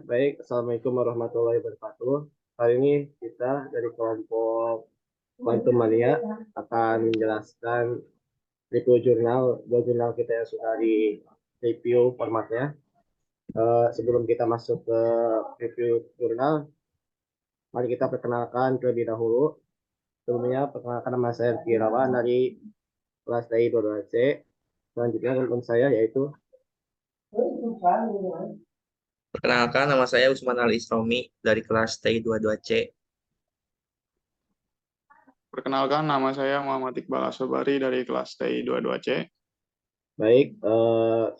baik. Assalamualaikum warahmatullahi wabarakatuh. Kali ini kita dari kelompok Quantum Mania akan menjelaskan review jurnal, dua jurnal kita yang sudah di review formatnya. Sebelum kita masuk ke review jurnal, mari kita perkenalkan terlebih dahulu. Sebelumnya, perkenalkan nama saya Kirawan dari kelas TI 22C. Selanjutnya teman saya yaitu Perkenalkan, nama saya Usman Ali Isromi dari kelas TI 22C. Perkenalkan, nama saya Muhammad Iqbal Asobari dari kelas TI 22C. baik.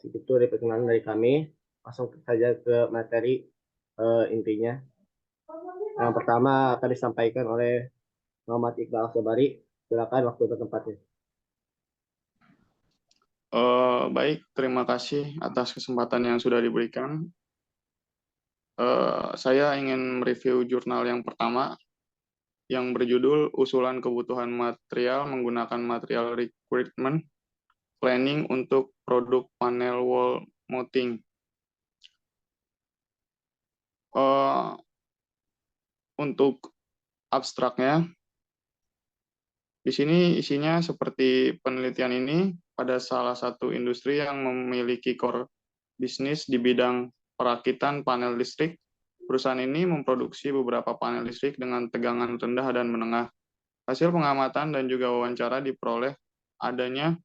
Itu dari perkenalan dari kami. Langsung saja ke materi intinya. Yang pertama akan disampaikan oleh Muhammad Iqbal Sobari. Silakan waktu dan tempatnya. Baik, terima kasih atas kesempatan yang sudah diberikan. Saya ingin mereview jurnal yang pertama yang berjudul Usulan Kebutuhan Material Menggunakan Material Requirement Planning untuk Produk Panel Wall Mounting. Untuk abstraknya, di sini isinya seperti penelitian ini pada salah satu industri yang memiliki core bisnis di bidang perakitan panel listrik. Perusahaan ini memproduksi beberapa panel listrik dengan tegangan rendah dan menengah. Hasil pengamatan dan juga wawancara diperoleh adanya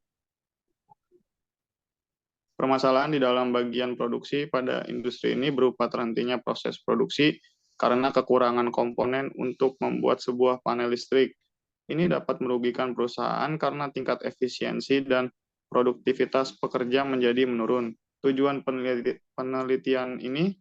permasalahan di dalam bagian produksi pada industri ini berupa terhentinya proses produksi karena kekurangan komponen untuk membuat sebuah panel listrik. Ini dapat merugikan perusahaan karena tingkat efisiensi dan produktivitas pekerja menjadi menurun. Tujuan penelitian ini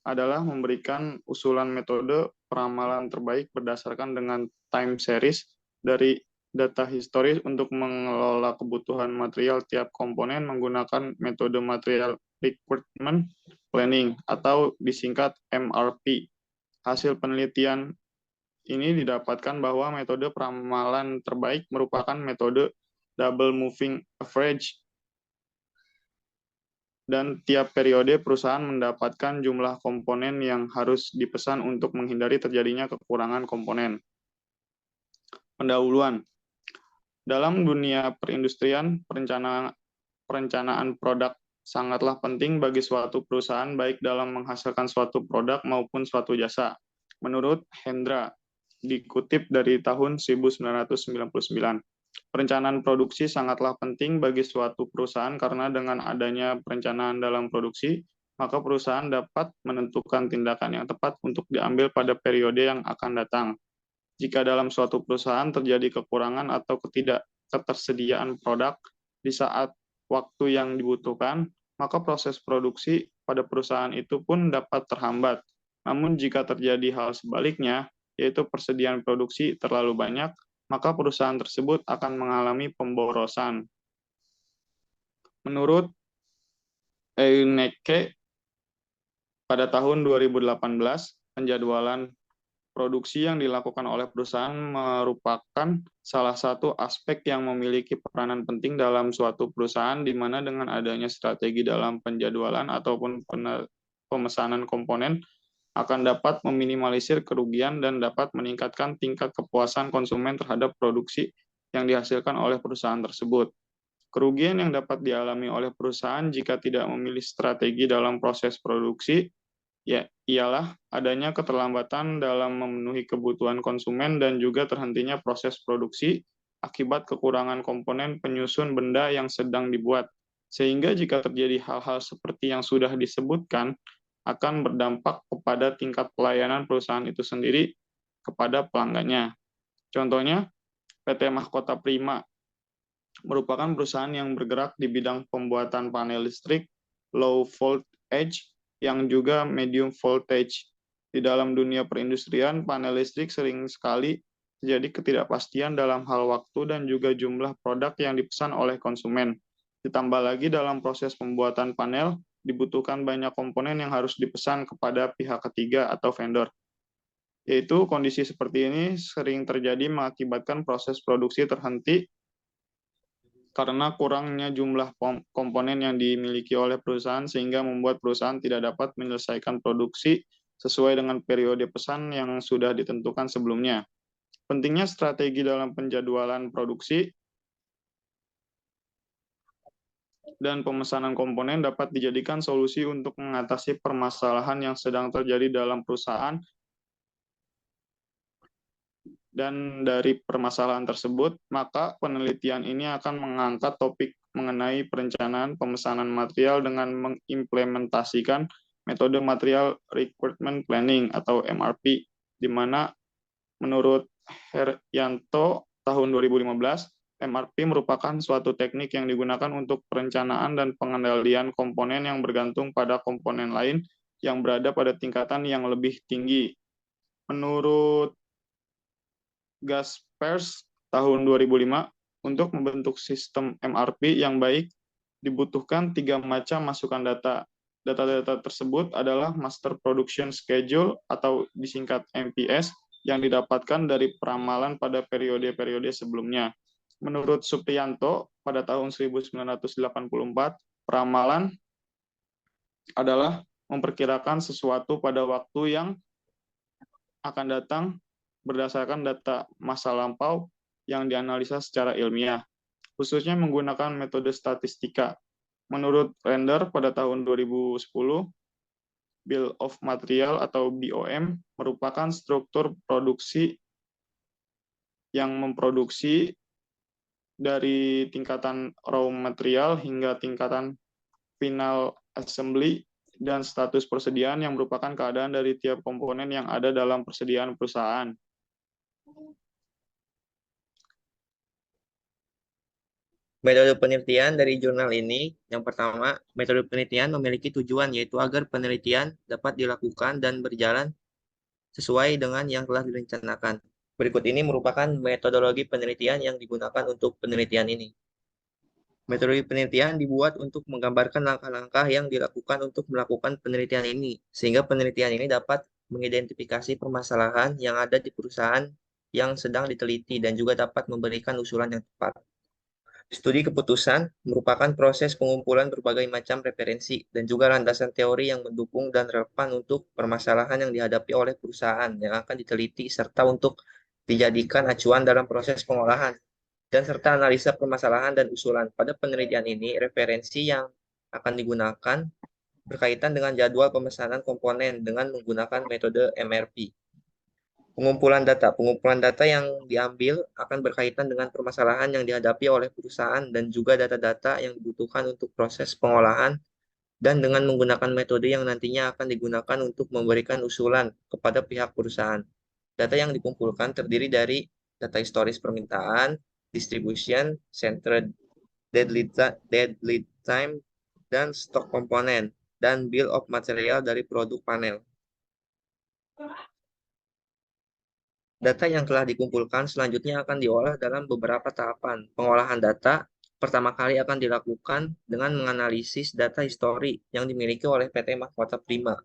adalah memberikan usulan metode peramalan terbaik berdasarkan dengan time series dari data historis untuk mengelola kebutuhan material tiap komponen menggunakan metode material requirement planning atau disingkat MRP. Hasil penelitian ini didapatkan bahwa metode peramalan terbaik merupakan metode double moving average, dan tiap periode perusahaan mendapatkan jumlah komponen yang harus dipesan untuk menghindari terjadinya kekurangan komponen. Pendahuluan. Dalam dunia perindustrian, perencanaan produk sangatlah penting bagi suatu perusahaan baik dalam menghasilkan suatu produk maupun suatu jasa. Menurut Hendra, dikutip dari tahun 1999. Perencanaan produksi sangatlah penting bagi suatu perusahaan karena dengan adanya perencanaan dalam produksi, maka perusahaan dapat menentukan tindakan yang tepat untuk diambil pada periode yang akan datang. Jika dalam suatu perusahaan terjadi kekurangan atau ketersediaan produk di saat waktu yang dibutuhkan, maka proses produksi pada perusahaan itu pun dapat terhambat. Namun jika terjadi hal sebaliknya, yaitu persediaan produksi terlalu banyak, maka perusahaan tersebut akan mengalami pemborosan. Menurut Euneke, pada tahun 2018, penjadwalan produksi yang dilakukan oleh perusahaan merupakan salah satu aspek yang memiliki peranan penting dalam suatu perusahaan, di mana dengan adanya strategi dalam penjadwalan ataupun pemesanan komponen akan dapat meminimalisir kerugian dan dapat meningkatkan tingkat kepuasan konsumen terhadap produksi yang dihasilkan oleh perusahaan tersebut. Kerugian yang dapat dialami oleh perusahaan jika tidak memilih strategi dalam proses produksi ialah adanya keterlambatan dalam memenuhi kebutuhan konsumen dan juga terhentinya proses produksi akibat kekurangan komponen penyusun benda yang sedang dibuat. Sehingga jika terjadi hal-hal seperti yang sudah disebutkan, akan berdampak kepada tingkat pelayanan perusahaan itu sendiri kepada pelanggannya. Contohnya, PT Mahkota Prima merupakan perusahaan yang bergerak di bidang pembuatan panel listrik low voltage yang juga medium voltage. Di dalam dunia perindustrian, panel listrik sering sekali terjadi ketidakpastian dalam hal waktu dan juga jumlah produk yang dipesan oleh konsumen. Ditambah lagi dalam proses pembuatan panel, dibutuhkan banyak komponen yang harus dipesan kepada pihak ketiga atau vendor. Yaitu kondisi seperti ini sering terjadi mengakibatkan proses produksi terhenti karena kurangnya jumlah komponen yang dimiliki oleh perusahaan sehingga membuat perusahaan tidak dapat menyelesaikan produksi sesuai dengan periode pesan yang sudah ditentukan sebelumnya. Pentingnya strategi dalam penjadwalan produksi dan pemesanan komponen dapat dijadikan solusi untuk mengatasi permasalahan yang sedang terjadi dalam perusahaan. Dan dari permasalahan tersebut, maka penelitian ini akan mengangkat topik mengenai perencanaan pemesanan material dengan mengimplementasikan metode Material Requirement Planning atau MRP, di mana menurut Herianto tahun 2015, MRP merupakan suatu teknik yang digunakan untuk perencanaan dan pengendalian komponen yang bergantung pada komponen lain yang berada pada tingkatan yang lebih tinggi. Menurut Gaspers tahun 2005, untuk membentuk sistem MRP yang baik, dibutuhkan 3 macam masukan data. Data-data tersebut adalah Master Production Schedule atau disingkat MPS yang didapatkan dari peramalan pada periode-periode sebelumnya. Menurut Supriyanto, pada tahun 1984, peramalan adalah memperkirakan sesuatu pada waktu yang akan datang berdasarkan data masa lampau yang dianalisa secara ilmiah, khususnya menggunakan metode statistika. Menurut Render pada tahun 2010, Bill of Material atau BOM merupakan struktur produksi yang memproduksi dari tingkatan raw material hingga tingkatan final assembly dan status persediaan yang merupakan keadaan dari tiap komponen yang ada dalam persediaan perusahaan. Metode penelitian dari jurnal ini, yang pertama, metode penelitian memiliki tujuan yaitu agar penelitian dapat dilakukan dan berjalan sesuai dengan yang telah direncanakan. Berikut ini merupakan metodologi penelitian yang digunakan untuk penelitian ini. Metode penelitian dibuat untuk menggambarkan langkah-langkah yang dilakukan untuk melakukan penelitian ini, sehingga penelitian ini dapat mengidentifikasi permasalahan yang ada di perusahaan yang sedang diteliti dan juga dapat memberikan usulan yang tepat. Studi keputusan merupakan proses pengumpulan berbagai macam referensi dan juga landasan teori yang mendukung dan relevan untuk permasalahan yang dihadapi oleh perusahaan yang akan diteliti serta untuk dijadikan acuan dalam proses pengolahan dan serta analisa permasalahan dan usulan. Pada penelitian ini, referensi yang akan digunakan berkaitan dengan jadwal pemesanan komponen dengan menggunakan metode MRP. Pengumpulan data yang diambil akan berkaitan dengan permasalahan yang dihadapi oleh perusahaan dan juga data-data yang dibutuhkan untuk proses pengolahan dan dengan menggunakan metode yang nantinya akan digunakan untuk memberikan usulan kepada pihak perusahaan. Data yang dikumpulkan terdiri dari data historis permintaan, distribution, centered dead lead time, dan stok komponen, dan bill of material dari produk panel. Data yang telah dikumpulkan selanjutnya akan diolah dalam beberapa tahapan. Pengolahan data pertama kali akan dilakukan dengan menganalisis data histori yang dimiliki oleh PT Mahkota Prima.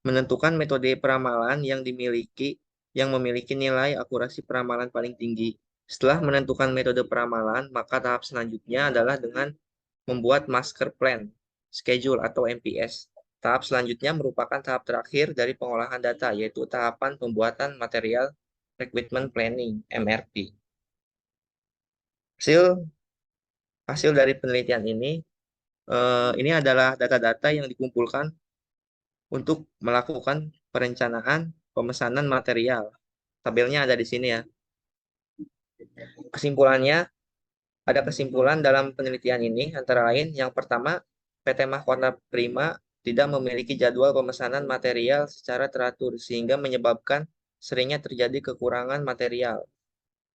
Menentukan metode peramalan yang memiliki nilai akurasi peramalan paling tinggi. Setelah menentukan metode peramalan, maka tahap selanjutnya adalah dengan membuat master plan, schedule atau MPS. Tahap selanjutnya merupakan tahap terakhir dari pengolahan data, yaitu tahapan pembuatan material requirement planning, MRP. Hasil dari penelitian ini adalah data-data yang dikumpulkan untuk melakukan perencanaan pemesanan material. Tabelnya ada di sini ya. Kesimpulannya, ada kesimpulan dalam penelitian ini, antara lain yang pertama, PT Mahkota Prima tidak memiliki jadwal pemesanan material secara teratur sehingga menyebabkan seringnya terjadi kekurangan material.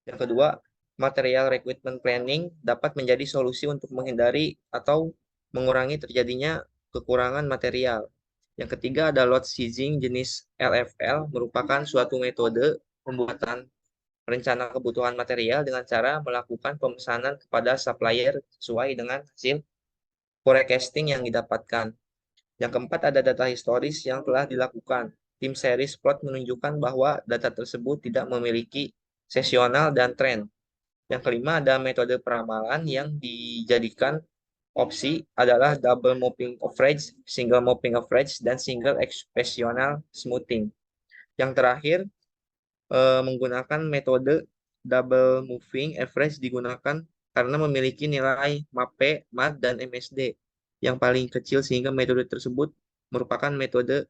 Yang kedua, material requirement planning dapat menjadi solusi untuk menghindari atau mengurangi terjadinya kekurangan material. Yang ketiga ada load seizing jenis LFL, merupakan suatu metode pembuatan rencana kebutuhan material dengan cara melakukan pemesanan kepada supplier sesuai dengan hasil forecasting yang didapatkan. Yang keempat ada data historis yang telah dilakukan. Tim series plot menunjukkan bahwa data tersebut tidak memiliki sesional dan tren. Yang kelima ada metode peramalan yang dijadikan opsi adalah double mopping average, single mopping average, dan single expressional smoothing. Yang terakhir, menggunakan metode double moving average digunakan karena memiliki nilai MAPE, MAD, dan MSD yang paling kecil sehingga metode tersebut merupakan metode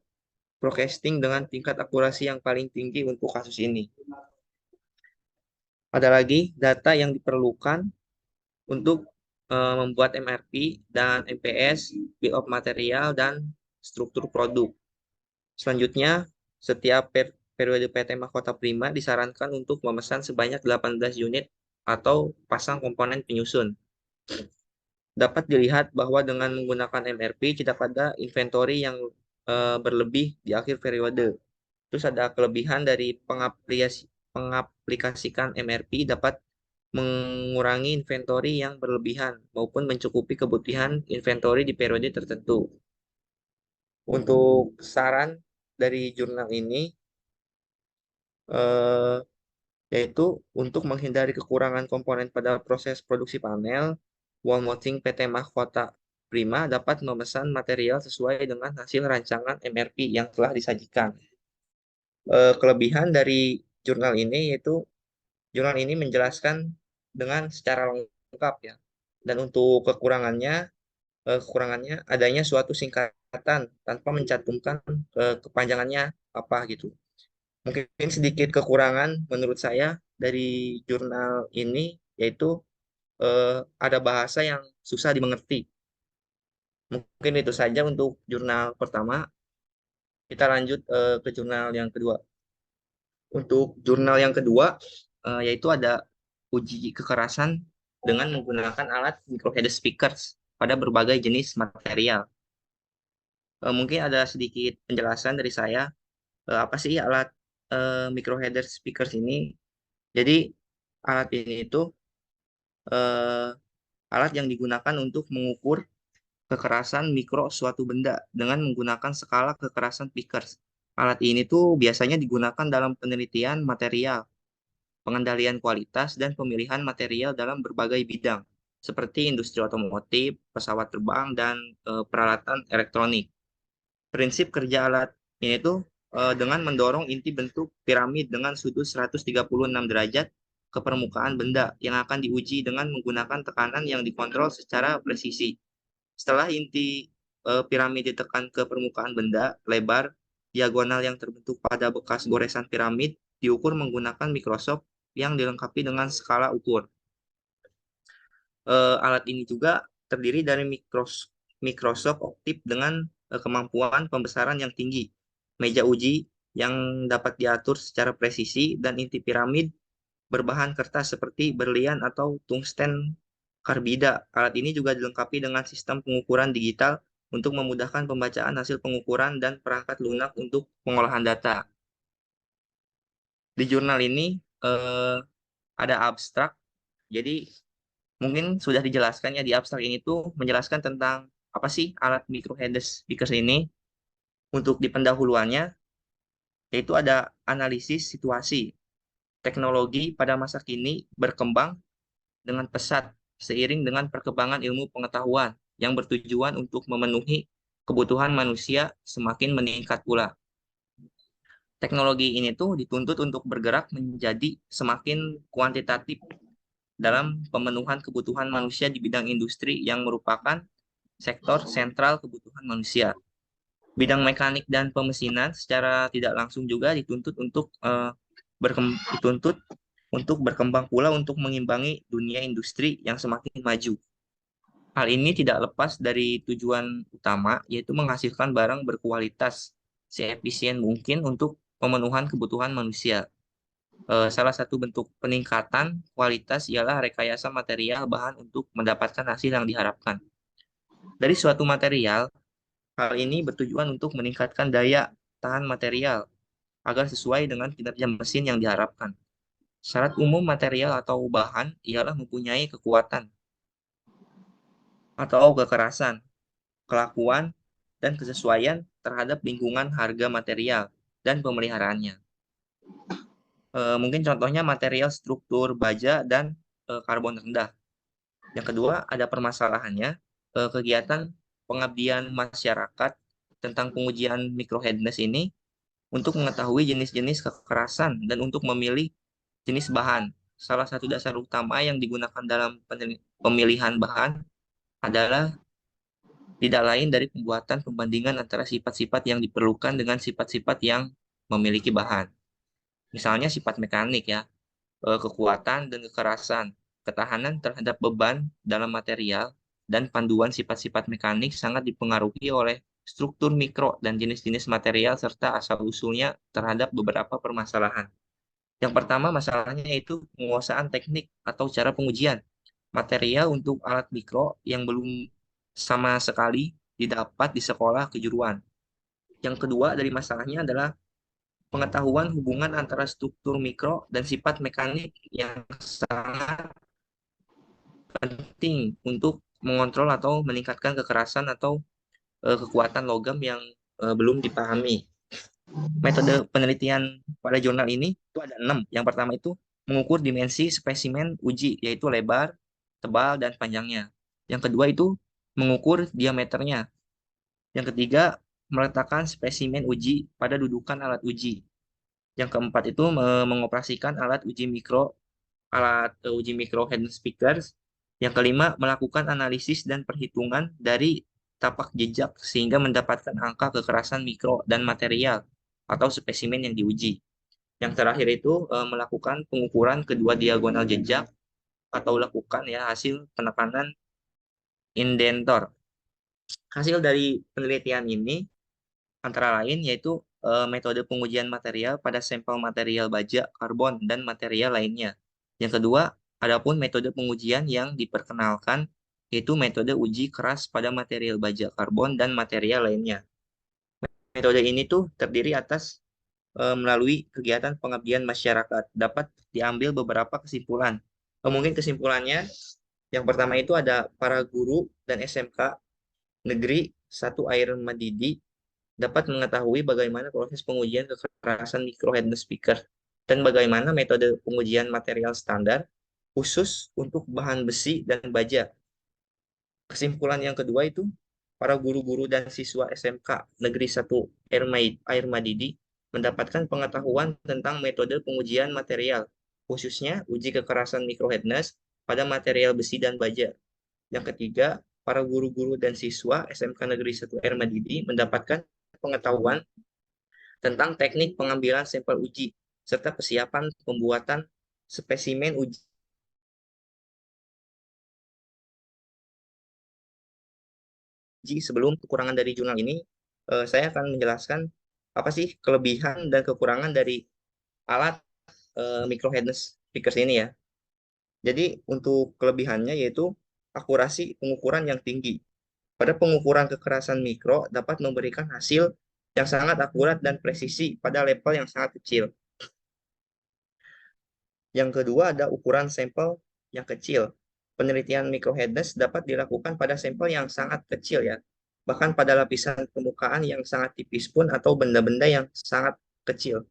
forecasting dengan tingkat akurasi yang paling tinggi untuk kasus ini. Ada lagi data yang diperlukan untuk membuat MRP dan MPS, bill of material, dan struktur produk. Selanjutnya, setiap periode PT Mahkota Prima disarankan untuk memesan sebanyak 18 unit atau pasang komponen penyusun. Dapat dilihat bahwa dengan menggunakan MRP, tidak ada inventory yang berlebih di akhir periode. Terus ada kelebihan dari pengaplikasikan MRP dapat mengurangi inventory yang berlebihan maupun mencukupi kebutuhan inventory di periode tertentu. Untuk saran dari jurnal ini, yaitu untuk menghindari kekurangan komponen pada proses produksi panel, wall mounting PT Mahkota Prima dapat memesan material sesuai dengan hasil rancangan MRP yang telah disajikan. Kelebihan dari jurnal ini yaitu jurnal ini menjelaskan dengan secara lengkap ya. Dan untuk kekurangannya adanya suatu singkatan tanpa mencantumkan kepanjangannya apa gitu. Mungkin sedikit kekurangan menurut saya dari jurnal ini yaitu ada bahasa yang susah dimengerti. Mungkin itu saja untuk jurnal pertama. Kita lanjut ke jurnal yang kedua. Untuk jurnal yang kedua yaitu ada uji kekerasan dengan menggunakan alat microhead speakers pada berbagai jenis material. Mungkin ada sedikit penjelasan dari saya. Apa sih alat microheader speakers ini? Jadi alat ini itu eh, alat yang digunakan untuk mengukur kekerasan mikro suatu benda dengan menggunakan skala kekerasan Pickers. Alat ini tuh biasanya digunakan dalam penelitian material, pengendalian kualitas, dan pemilihan material dalam berbagai bidang, seperti industri otomotif, pesawat terbang, dan peralatan elektronik. Prinsip kerja alat ini tuh dengan mendorong inti bentuk piramid dengan sudut 136 derajat ke permukaan benda yang akan diuji dengan menggunakan tekanan yang dikontrol secara presisi. Setelah inti piramid ditekan ke permukaan benda, lebar diagonal yang terbentuk pada bekas goresan piramid diukur menggunakan mikroskop yang dilengkapi dengan skala ukur. Alat ini juga terdiri dari mikroskop optik dengan kemampuan pembesaran yang tinggi, meja uji yang dapat diatur secara presisi, dan inti piramid berbahan kertas seperti berlian atau tungsten karbida. Alat ini juga dilengkapi dengan sistem pengukuran digital untuk memudahkan pembacaan hasil pengukuran dan perangkat lunak untuk pengolahan data. Di jurnal ini ada abstrak, jadi mungkin sudah dijelaskan ya di abstrak ini tuh menjelaskan tentang apa sih alat microhead speakers ini. Untuk di pendahuluannya, yaitu ada analisis situasi. Teknologi pada masa kini berkembang dengan pesat seiring dengan perkembangan ilmu pengetahuan yang bertujuan untuk memenuhi kebutuhan manusia semakin meningkat pula. Teknologi ini tuh dituntut untuk bergerak menjadi semakin kuantitatif dalam pemenuhan kebutuhan manusia di bidang industri yang merupakan sektor sentral kebutuhan manusia. Bidang mekanik dan pemesinan secara tidak langsung juga dituntut untuk berkembang pula untuk mengimbangi dunia industri yang semakin maju. Hal ini tidak lepas dari tujuan utama, yaitu menghasilkan barang berkualitas seefisien mungkin untuk pemenuhan kebutuhan manusia. Salah satu bentuk peningkatan kualitas ialah rekayasa material bahan untuk mendapatkan hasil yang diharapkan. Dari suatu material, hal ini bertujuan untuk meningkatkan daya tahan material agar sesuai dengan kinerja mesin yang diharapkan. Syarat umum material atau bahan ialah mempunyai kekuatan atau kekerasan, kelakuan, dan kesesuaian terhadap lingkungan harga material dan pemeliharaannya. Mungkin contohnya material struktur baja dan karbon rendah. Yang kedua, ada permasalahannya kegiatan pengabdian masyarakat tentang pengujian microheadness ini untuk mengetahui jenis-jenis kekerasan dan untuk memilih jenis bahan. Salah satu dasar utama yang digunakan dalam pemilihan bahan adalah tidak lain dari pembuatan pembandingan antara sifat-sifat yang diperlukan dengan sifat-sifat yang memiliki bahan. Misalnya sifat mekanik ya, kekuatan dan kekerasan, ketahanan terhadap beban dalam material, dan panduan sifat-sifat mekanik sangat dipengaruhi oleh struktur mikro dan jenis-jenis material serta asal-usulnya terhadap beberapa permasalahan. Yang pertama masalahnya yaitu penguasaan teknik atau cara pengujian. Material untuk alat mikro yang belum sama sekali didapat di sekolah kejuruan. Yang kedua dari masalahnya adalah pengetahuan hubungan antara struktur mikro dan sifat mekanik yang sangat penting untuk mengontrol atau meningkatkan kekerasan atau kekuatan logam yang belum dipahami. Metode penelitian pada jurnal ini itu ada 6. Yang pertama itu mengukur dimensi spesimen uji, yaitu lebar, tebal, dan panjangnya. Yang kedua itu mengukur diameternya. Yang ketiga, meletakkan spesimen uji pada dudukan alat uji. Yang keempat itu mengoperasikan alat uji mikro head speakers. Yang kelima, melakukan analisis dan perhitungan dari tapak jejak sehingga mendapatkan angka kekerasan mikro dan material atau spesimen yang diuji. Yang terakhir itu melakukan pengukuran kedua diagonal jejak atau lakukan ya hasil penekanan indentor. Hasil dari penelitian ini antara lain yaitu metode pengujian material pada sampel material baja, karbon, dan material lainnya. Yang kedua, adapun metode pengujian yang diperkenalkan yaitu metode uji keras pada material baja, karbon, dan material lainnya. Metode ini tuh terdiri atas melalui kegiatan pengabdian masyarakat. Dapat diambil beberapa kesimpulan. Mungkin kesimpulannya, yang pertama itu ada para guru dan SMK Negeri 1 Air Madidi dapat mengetahui bagaimana proses pengujian kekerasan microhead speaker dan bagaimana metode pengujian material standar khusus untuk bahan besi dan baja. Kesimpulan yang kedua itu, para guru-guru dan siswa SMK Negeri 1 Air Madidi mendapatkan pengetahuan tentang metode pengujian material, khususnya uji kekerasan microheadness pada material besi dan baja. Yang ketiga, para guru-guru dan siswa SMK Negeri 1 Air Madidi mendapatkan pengetahuan tentang teknik pengambilan sampel uji, serta persiapan pembuatan spesimen uji sebelum kekurangan dari jurnal ini. Saya akan menjelaskan apa sih kelebihan dan kekurangan dari alat microheadness speakers ini ya. Jadi untuk kelebihannya yaitu akurasi pengukuran yang tinggi. Pada pengukuran kekerasan mikro dapat memberikan hasil yang sangat akurat dan presisi pada level yang sangat kecil. Yang kedua ada ukuran sampel yang kecil. Penelitian microheadness dapat dilakukan pada sampel yang sangat kecil ya. Bahkan pada lapisan permukaan yang sangat tipis pun atau benda-benda yang sangat kecil.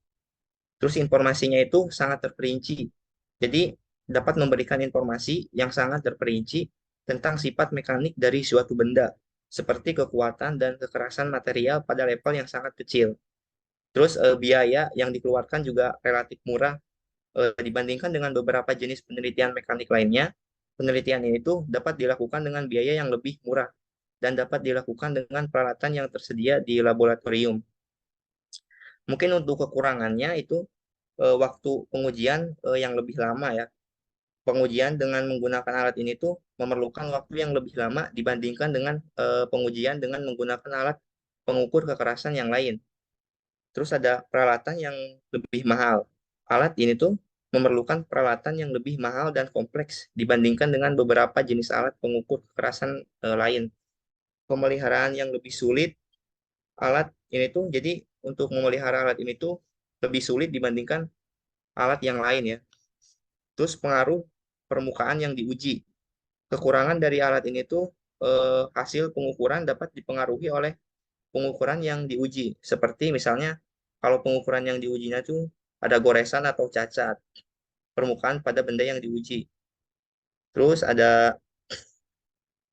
Terus informasinya itu sangat terperinci. Jadi dapat memberikan informasi yang sangat terperinci tentang sifat mekanik dari suatu benda, seperti kekuatan dan kekerasan material pada level yang sangat kecil. Terus biaya yang dikeluarkan juga relatif murah dibandingkan dengan beberapa jenis penelitian mekanik lainnya. Penelitian ini tuh dapat dilakukan dengan biaya yang lebih murah dan dapat dilakukan dengan peralatan yang tersedia di laboratorium. Mungkin untuk kekurangannya itu waktu pengujian yang lebih lama ya. Pengujian dengan menggunakan alat ini tuh memerlukan waktu yang lebih lama dibandingkan dengan pengujian dengan menggunakan alat pengukur kekerasan yang lain. Terus ada peralatan yang lebih mahal. Alat ini tuh memerlukan peralatan yang lebih mahal dan kompleks dibandingkan dengan beberapa jenis alat pengukur kekerasan lain. Pemeliharaan yang lebih sulit, alat ini tuh jadi untuk memelihara alat ini tuh lebih sulit dibandingkan alat yang lain ya. Terus pengaruh permukaan yang diuji. Kekurangan dari alat ini tuh hasil pengukuran dapat dipengaruhi oleh pengukuran yang diuji. Seperti misalnya kalau pengukuran yang diujinya tuh ada goresan atau cacat permukaan pada benda yang diuji. Terus ada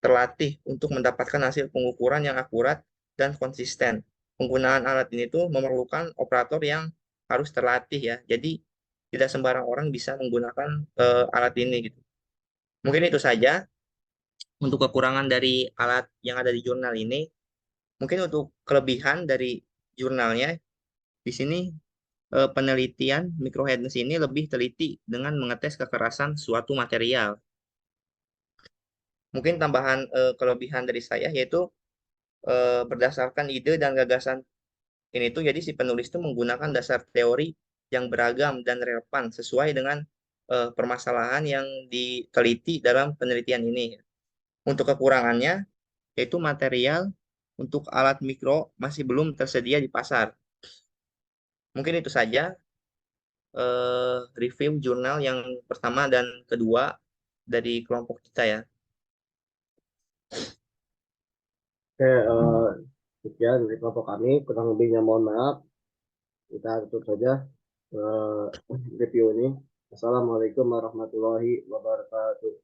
terlatih untuk mendapatkan hasil pengukuran yang akurat dan konsisten. Penggunaan alat ini tuh memerlukan operator yang harus terlatih ya. Jadi tidak sembarang orang bisa menggunakan alat ini gitu. Mungkin itu saja untuk kekurangan dari alat yang ada di jurnal ini. Mungkin untuk kelebihan dari jurnalnya di sini penelitian microhardness ini lebih teliti dengan mengetes kekerasan suatu material. Mungkin tambahan kelebihan dari saya yaitu berdasarkan ide dan gagasan ini tuh jadi si penulis tuh menggunakan dasar teori yang beragam dan relevan sesuai dengan permasalahan yang diteliti dalam penelitian ini. Untuk kekurangannya yaitu material untuk alat mikro masih belum tersedia di pasar. Mungkin itu saja review jurnal yang pertama dan kedua dari kelompok kita ya. Oke, sekian dari kelompok kami. Kurang lebihnya mohon maaf. Kita tutup saja eh, review ini. Assalamualaikum warahmatullahi wabarakatuh.